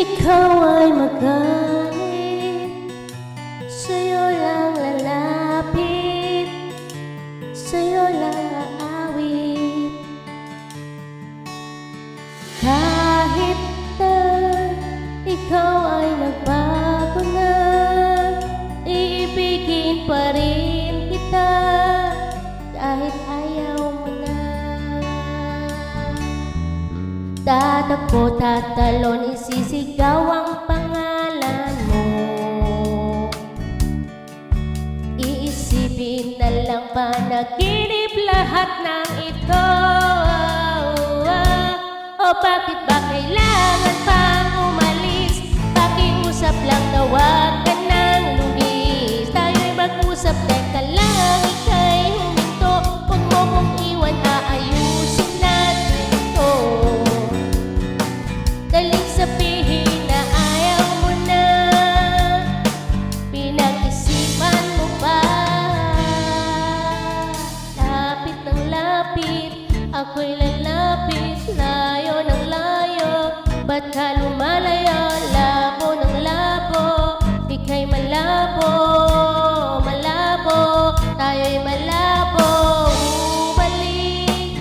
Ikaw ay magalit, sa'yo lang lalapit, sa'yo lang aawit. Kahit na ikaw ay nagbago na, iibigin pa rin kita kahit ayaw mo na. Tatakbo, tatalon, isisigaw ang pangalan mo. Iisipin na lang panaginip lahat ng ito. O bakit ba kailangan pang umalis? Pakiusap lang na huwag ka nang lumis. Tayo'y mag-usap, teka lang, ika'y huminto. Huwag mo kong iwan, aayusin natin ito. Daling sabihin na ayaw mo na, pinag-isipan mo ba? Lapit ng lapit, ako'y lalapit, layo ng layo. Ba't ka lumalaya? Labo ng labo, ika'y malabo, malabo. Tayo'y malabo, bumalik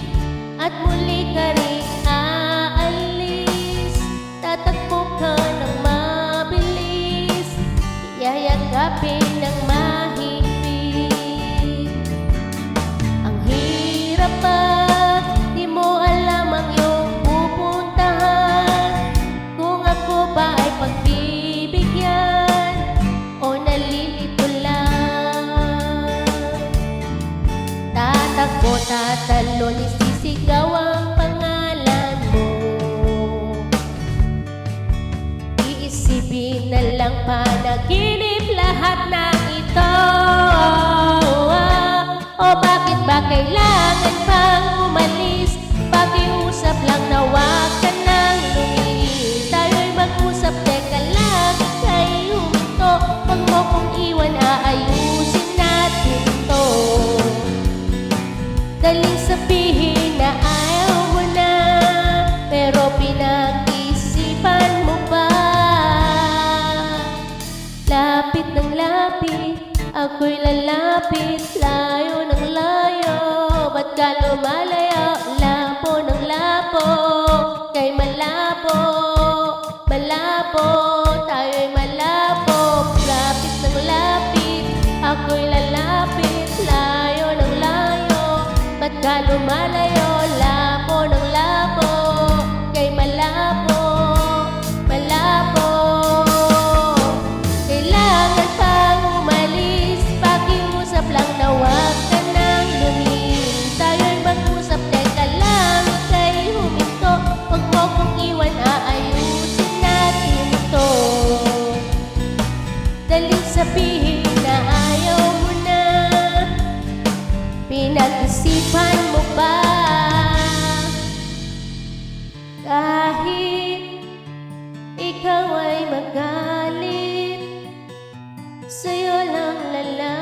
at muli ka rin aalis. Tatakbo ka ng mabilis, yayagapin ng mahigpit. Ang hirap pag di mo alam ang iyong pupuntahan. Kung ako ba ay pagbibigyan o nalilito lang. Tatakbo, tatalon, isisigaw ang pangalan mo. Iisipin na lang panaginip lahat ng ito. O bakit ba kailangan pang umalis? Pakiusap lang na huwag ka nang lumis. Tayo'y mag-usap, teka lang, ika'y huminto. Huwag mo kong iwan, aayusin natin to. Daling sabihin na ayaw mo na, pero pinag-isipan mo ba? Lapit ng lapit, ako'y lalapit, layo ng layo. Ba't ka lumalaya? Labo ng labo, kay malabo, malabo. Tayo'y malabo, lapit ng lapit, ako'y lalapit, layo ng layo. Ba't ka lumalayo? Labo ng labo, kay malabo, malabo. Kailangan pang umalis, pakiusap lang na huwag ka nang lumis. Tayo'y mag-usap, teka lang, ika'y huminto. Huwag mo kong iwan, aayusin natin ito. Daling sabihin na ayaw mo na, pinag-isipan mo ba? Kahit ikaw ay magalit, sa'yo lang lalapit,